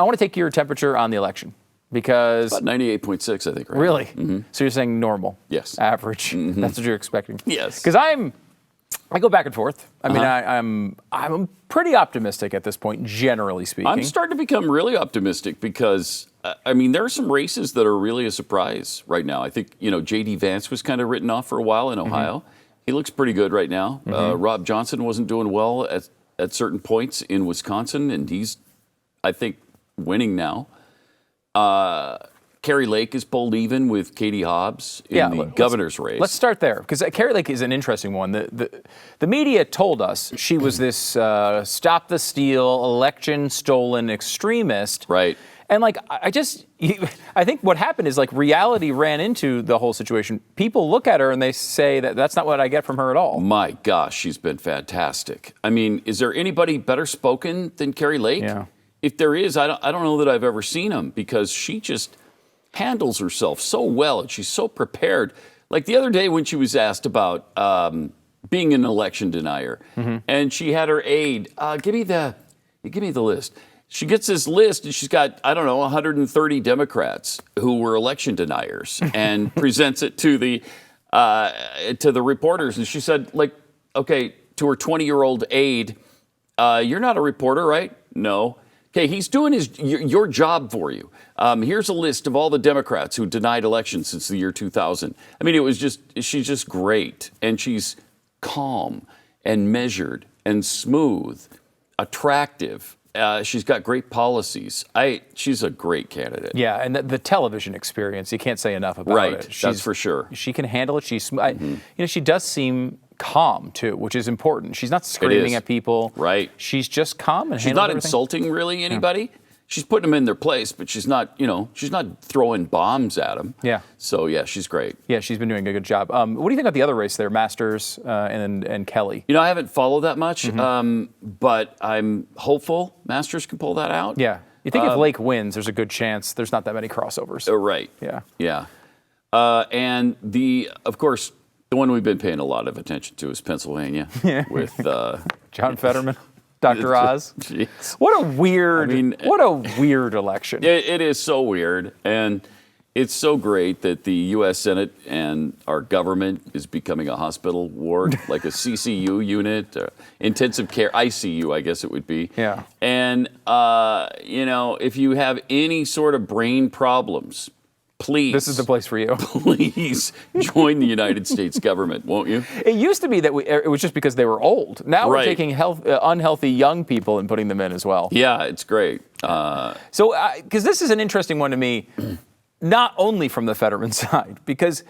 I want to take your temperature on the election because... About 98.6, I think, right? Really? So you're saying normal? Yes. Average? That's what you're expecting? Yes. Because I go back and forth. I mean, I'm pretty optimistic at this point, generally speaking. I'm starting to become really optimistic because, I mean, there are some races that are really a surprise right now. I think, J.D. Vance was kind of written off for a while in Ohio. He looks pretty good right now. Rob Johnson wasn't doing well at certain points in Wisconsin, and he's, I think, winning now. Kari Lake is pulled even with Katie Hobbs in the governor's race. Let's start there, because Kari Lake is an interesting one. The media told us she was this stop the steal, election stolen extremist. Right. And I think what happened is reality ran into the whole situation. People look at her and they say that's not what I get from her at all. My gosh, she's been fantastic. I mean, is there anybody better spoken than Kari Lake? Yeah. If there is, I don't know that I've ever seen him, because she just handles herself so well and she's so prepared. Like the other day when she was asked about being an election denier, and she had her aide, give me the list. She gets this list and she's got, 130 Democrats who were election deniers, and presents it to the reporters. And she said, okay, to her 20-year-old aide, you're not a reporter, right? No. Okay, he's doing your job for you. Here's a list of all the Democrats who denied elections since the year 2000. I mean, she's just great. And she's calm and measured and smooth, attractive. She's got great policies. She's a great candidate. Yeah, and the television experience, you can't say enough about it. That's for sure. She can handle it. She does seem calm too, which is important. She's not screaming at people. Right. She's just calm and she's not everything. Insulting really anybody. Yeah. She's putting them in their place, but she's not throwing bombs at them. Yeah. So yeah, she's great. Yeah, she's been doing a good job. What do you think about the other race there, Masters and Kelly? I haven't followed that much, but I'm hopeful Masters can pull that out. Yeah. You think if Lake wins, there's a good chance there's not that many crossovers. Right. Yeah. Yeah. And of course, the one we've been paying a lot of attention to is Pennsylvania with John Fetterman, Dr. Oz. Jeez. What a weird election. It is so weird, and it's so great that the U.S. Senate and our government is becoming a hospital ward, like a CCU unit, intensive care, ICU, I guess it would be. Yeah. And if you have any sort of brain problems, please. This is the place for you. Please join the United States government, won't you? It used to be that it was just because they were old. Now we're taking unhealthy young people and putting them in as well. Yeah, it's great. So, because this is an interesting one to me, not only from the Fetterman side, because,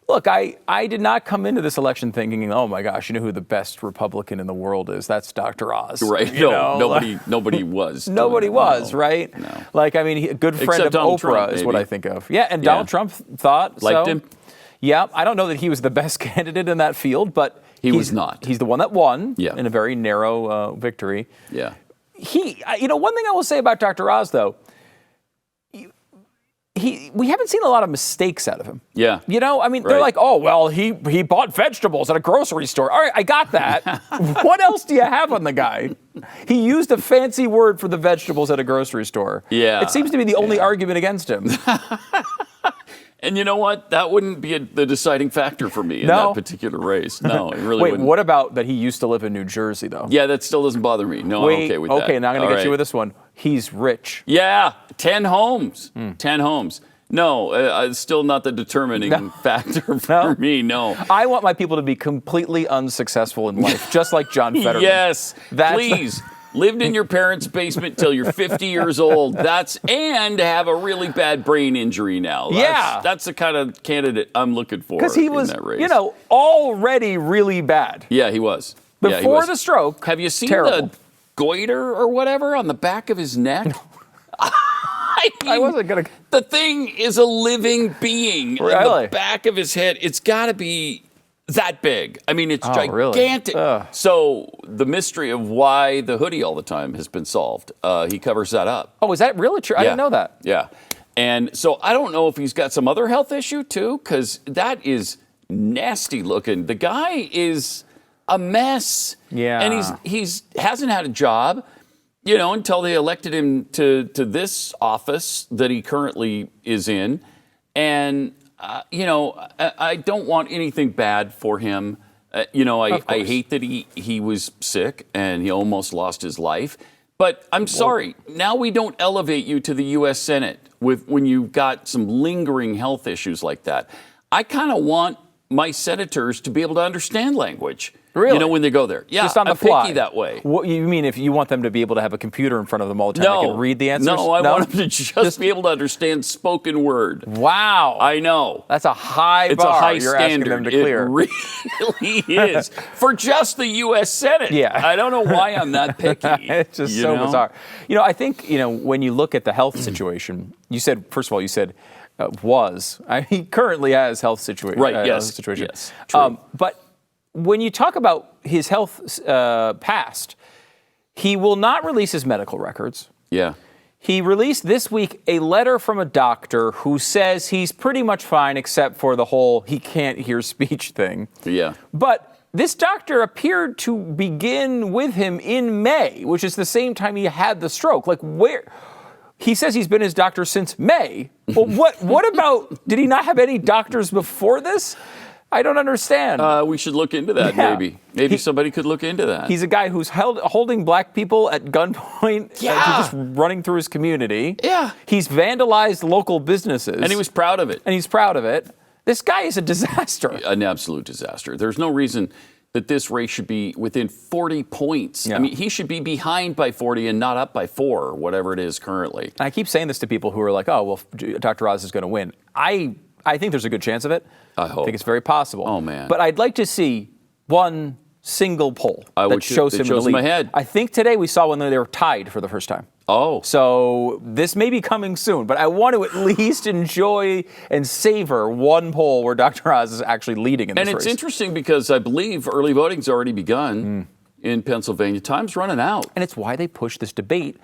look, I did not come into this election thinking, oh my gosh, you know who the best Republican in the world is? That's Dr. Oz. Right. Nobody was. Nobody was, right? No. A good friend Except of Donald Oprah Trump, is what I think of. Yeah, and Donald Trump thought liked him. Yeah, I don't know that he was the best candidate in that field, but he was not. He's the one that won in a very narrow victory. Yeah. One thing I will say about Dr. Oz, though, we haven't seen a lot of mistakes out of him. Yeah. They're like, oh, well, he bought vegetables at a grocery store. All right, I got that. What else do you have on the guy? He used a fancy word for the vegetables at a grocery store. Yeah. It seems to be the only argument against him. And you know what? That wouldn't be the deciding factor for me in that particular race. No, it really wouldn't. Wait, what about that he used to live in New Jersay, though? Yeah, that still doesn't bother me. No, I'm okay with that. Okay, now I'm going to get you with this one. He's rich. Yeah, 10 homes. 10 homes. No, it's still not the determining factor for me, no. I want my people to be completely unsuccessful in life, just like John Fetterman. Yes, please. Lived in your parents' basement till you're 50 years old. And have a really bad brain injury now. That's the kind of candidate I'm looking for. Because he was, already really bad. Yeah, he was. Before the stroke. Have you seen the goiter or whatever on the back of his neck? No. I wasn't going to. The thing is a living being. Really? In the back of his head. It's got to be that big. I mean, it's gigantic. Really? So the mystery of why the hoodie all the time has been solved. He covers that up. Oh, is that really true? I didn't know that. Yeah. And so I don't know if he's got some other health issue too, because that is nasty looking. The guy is a mess. Yeah. And he's hasn't had a job. until they elected him to this office that he currently is in. And, I don't want anything bad for him. I hate that he was sick and he almost lost his life. But I'm sorry, now we don't elevate you to the U.S. Senate when you've got some lingering health issues like that. I kind of want my senators to be able to understand language. Really? When they go there. Yeah, just on the I'm fly. picky that way. What you mean if you want them to be able to have a computer in front of them all the time, they can read the answers? No, I want them to just be able to understand spoken word. Wow. I know. That's a high bar. It's a high you're standard. Asking them to clear. It really is. For just the U.S. Senate. Yeah. I don't know why I'm that picky. It's just so bizarre. I think, when you look at the health situation, first of all, you said he currently has health situation. Right, yes. Health situation. Yes, true. But when you talk about his health past, he will not release his medical records. Yeah. He released this week a letter from a doctor who says he's pretty much fine except for the whole he can't hear speech thing. Yeah. But this doctor appeared to begin with him in May, which is the same time he had the stroke. Like, where? He says he's been his doctor since May. Well, what about, did he not have any doctors before this? I don't understand. We should look into that, maybe. Maybe somebody could look into that. He's a guy who's holding black people at gunpoint, just running through his community. Yeah. He's vandalized local businesses. And he was proud of it. This guy is a disaster. An absolute disaster. There's no reason that this race should be within 40 points. Yeah. I mean, he should be behind by 40 and not up by 4 or whatever it is currently. And I keep saying this to people who are like, oh, well, Dr. Oz is going to win. I think there's a good chance of it. I hope. I think it's very possible. Oh, man. But I'd like to see one single poll that shows him in the lead. Ahead. I think today we saw when they were tied for the first time. Oh. So this may be coming soon, but I want to at least enjoy and savor one poll where Dr. Oz is actually leading in this race. And it's interesting because I believe early voting's already begun in Pennsylvania. Time's running out. And it's why they pushed this debate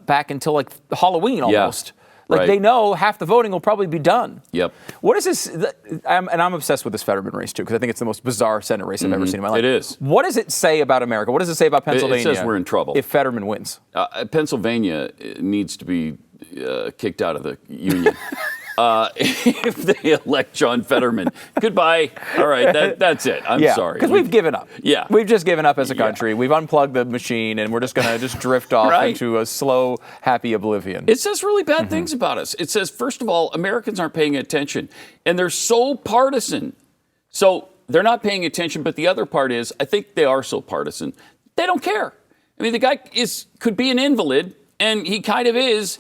back until like Halloween almost. Yeah. Like they know half the voting will probably be done. Yep. What is this? I'm obsessed with this Fetterman race too because I think it's the most bizarre Senate race I've ever seen in my life. It is. What does it say about America? What does it say about Pennsylvania? It says we're in trouble if Fetterman wins. Pennsylvania needs to be kicked out of the union. If they elect John Fetterman. Goodbye. All right, that's it. I'm sorry. Because we've given up. Yeah. We've just given up as a country. We've unplugged the machine, and we're just going to just drift off into a slow, happy oblivion. It says really bad things about us. It says, first of all, Americans aren't paying attention, and they're so partisan. So they're not paying attention, but the other part is, I think they are so partisan. They don't care. I mean, the guy could be an invalid, and he kind of is.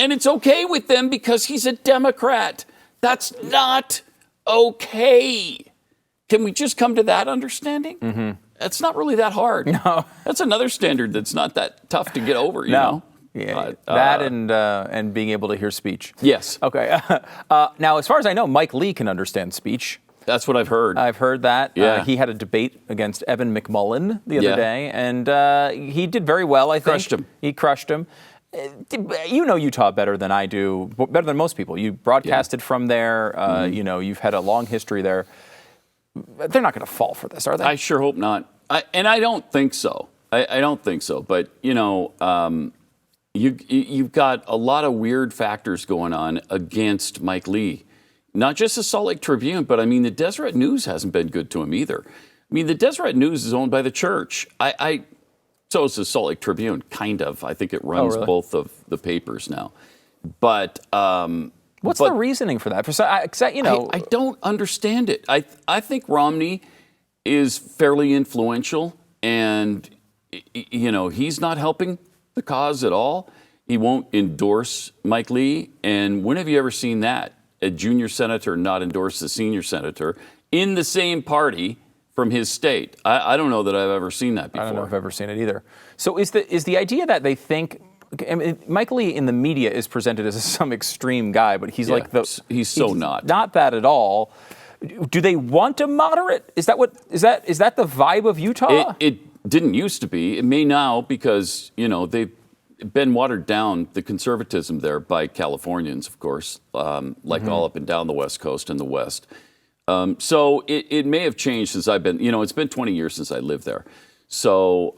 And it's okay with them because he's a Democrat. That's not okay. Can we just come to that understanding? It's not really that hard. No. That's another standard that's not that tough to get over, you know? Yeah, that and being able to hear speech. Yes. Okay. Now, as far as I know, Mike Lee can understand speech. That's what I've heard. I've heard that. Yeah. He had a debate against Evan McMullin the other day, and he did very well, I think. Crushed him. He crushed him. You know Utah better than I do, better than most people. You broadcasted from there. You've had a long history there. They're not going to fall for this, are they? I sure hope not. And I don't think so. I don't think so. But, you've got a lot of weird factors going on against Mike Lee. Not just the Salt Lake Tribune, but, I mean, the Deseret News hasn't been good to him either. I mean, the Deseret News is owned by the church. So is the Salt Lake Tribune, kind of. I think it runs both of the papers now. But what's the reasoning for that? I don't understand it. I think Romney is fairly influential, and he's not helping the cause at all. He won't endorse Mike Lee. And when have you ever seen that? A junior senator not endorse the senior senator in the same party from his state. I don't know that I've ever seen that before. I don't know if I've ever seen it either. So is the idea that they think, I mean, Mike Lee in the media is presented as some extreme guy, but he's he's not that at all. Do they want a moderate? Is that the vibe of Utah? It didn't used to be. It may now because they've been watered down, the conservatism there by Californians, of course, all up and down the West Coast and the West. So it may have changed since I've been, it's been 20 years since I lived there. So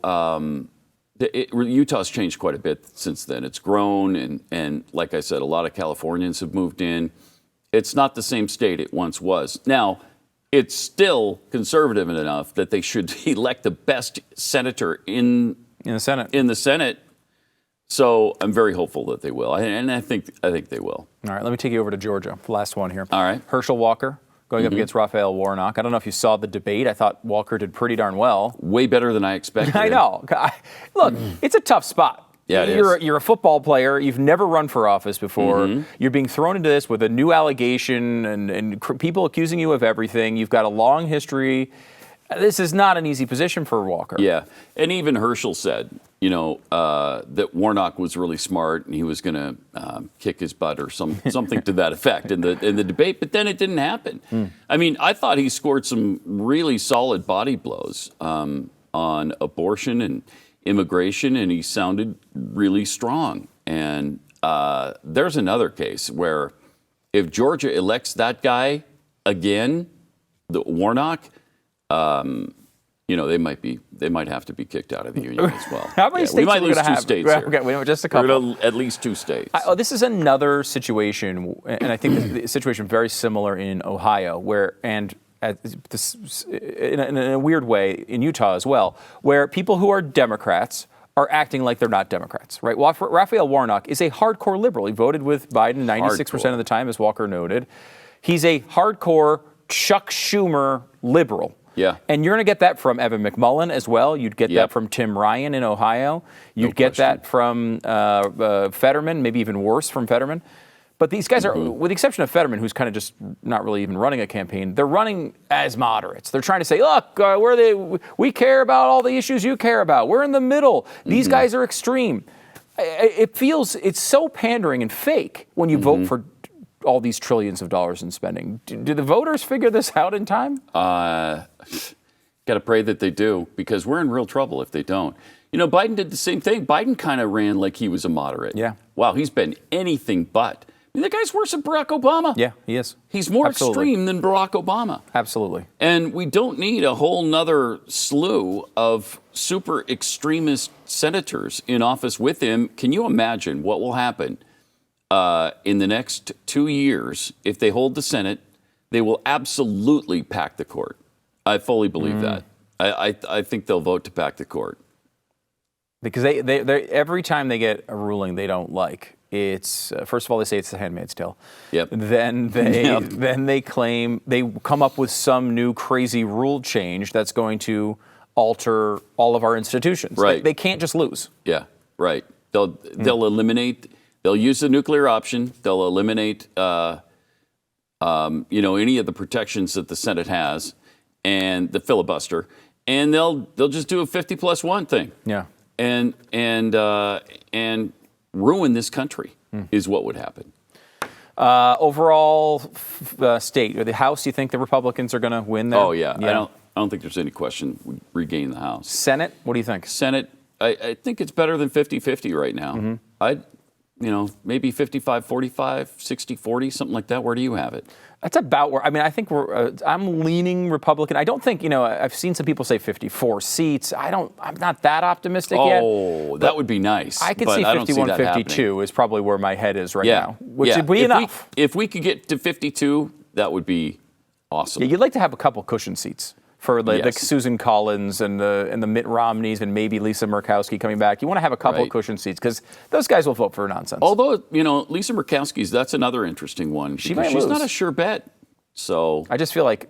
Utah's changed quite a bit since then. It's grown, and like I said, a lot of Californians have moved in. It's not the same state it once was. Now, it's still conservative enough that they should elect the best senator in the Senate. In the Senate. So I'm very hopeful that they will, and I think they will. All right, let me take you over to Georgia. Last one here. All right. Herschel Walker going up against Raphael Warnock. I don't know if you saw the debate. I thought Walker did pretty darn well. Way better than I expected. I know. Look, it's a tough spot. Yeah, You're a football player. You've never run for office before. You're being thrown into this with a new allegation and people accusing you of everything. You've got a long history. This is not an easy position for Walker. Yeah, and even Herschel said, that Warnock was really smart and he was going to kick his butt or something to that effect in the debate. But then it didn't happen. I mean, I thought he scored some really solid body blows on abortion and immigration, and he sounded really strong. And there's another case where if Georgia elects that guy again, the Warnock, they might have to be kicked out of the union as well. How many states we might are we lose gonna two have? states here. Okay, just a couple. We're gonna, at least 2 states. This is another situation, and I think the situation very similar in Ohio, in a weird way in Utah as well, where people who are Democrats are acting like they're not Democrats, right? Raphael Warnock is a hardcore liberal. He voted with Biden 96% of the time, as Walker noted. He's a hardcore Chuck Schumer liberal. Yeah. And you're going to get that from Evan McMullin as well. You'd get that from Tim Ryan in Ohio. You'd get that from Fetterman, maybe even worse from Fetterman. But these guys are, with the exception of Fetterman, who's kind of just not really even running a campaign, they're running as moderates. They're trying to say, look, we care about all the issues you care about. We're in the middle. These guys are extreme. It's so pandering and fake when you vote for all these trillions of dollars in spending. Do the voters figure this out in time? Got to pray that they do, because we're in real trouble if they don't. Biden did the same thing. Biden kind of ran like he was a moderate. Yeah. Wow, he's been anything but. I mean, the guy's worse than Barack Obama. Yeah, he is. He's more extreme than Barack Obama. Absolutely. And we don't need a whole nother slew of super extremist senators in office with him. Can you imagine what will happen in the next 2 years if they hold the Senate? They will absolutely pack the court. I fully believe that. I think they'll vote to pack the court. Because they every time they get a ruling they don't like, it's first of all they say it's the Handmaid's Tale. Yep. Then they claim they come up with some new crazy rule change that's going to alter all of our institutions. Right. They can't just lose. Yeah. Right. They'll eliminate. They'll use the nuclear option. They'll eliminate any of the protections that the Senate has and the filibuster, and they'll just do a 50+1 thing. Yeah. And ruin this country is what would happen. Overall state or the House, you think the Republicans are going to win there? Oh yeah. I don't think there's any question we regain the House. Senate, what do you think? Senate, I think it's better than 50-50 right now. I'd maybe 55-45, 60-40, something like that. Where do you have it? That's about where, I think I'm leaning Republican. I don't think, I've seen some people say 54 seats. I'm not that optimistic yet. Oh, that would be nice. I could see 51, 52 is probably where my head is right now, which would be enough. If we could get to 52, that would be awesome. Yeah, you'd like to have a couple cushion seats for like Susan Collins and the Mitt Romneys and maybe Lisa Murkowski coming back. You want to have a couple of cushion seats because those guys will vote for nonsense. Although, Lisa Murkowski's, that's another interesting one. She's not a sure bet. So I just feel like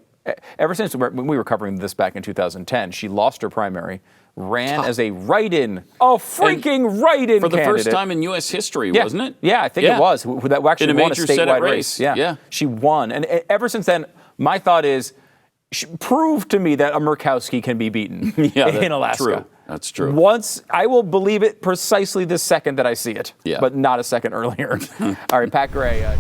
ever since when we were covering this back in 2010, she lost her primary, ran as a write-in, freaking write-in for the candidate. first time in U.S. history, wasn't it? Yeah, I think it was. That actually won a statewide race. Yeah, she won, and ever since then, my thought is, prove to me that a Murkowski can be beaten in Alaska. True. That's true. Once, I will believe it precisely the second that I see it, but not a second earlier. All right, Pat Gray.